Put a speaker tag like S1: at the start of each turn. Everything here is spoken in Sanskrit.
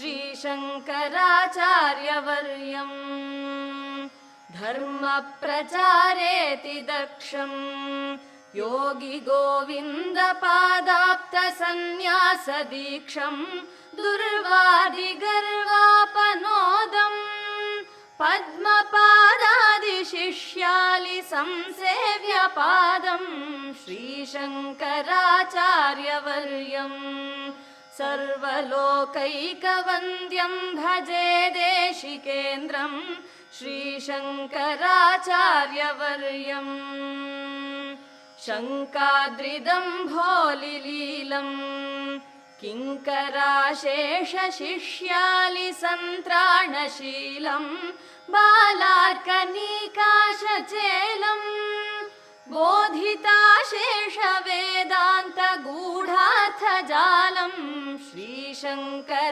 S1: श्रीशङ्कराचार्यवर्यम् धर्मप्रचारेति दक्षम् योगिगोविन्दपादाप्तसन्न्यासदीक्षम् दुर्वादिगर्वापनोदम् पद्मपादादिशिष्यालिसंसेव्यपादम् श्रीशङ्कराचार्यवर्यम् सर्वलोकैकवन्द्यं भजे देशिकेन्द्रम् श्रीशङ्कराचार्यवर्यम् शङ्काद्रिदम्भोलिलीलम् किङ्कराशेषशिष्यालिसन्त्राणशीलम् बालार्कनीकाशचेलम् बोधिताशेषवेदान्तगूढार्थजालम् श्रीशङ्कर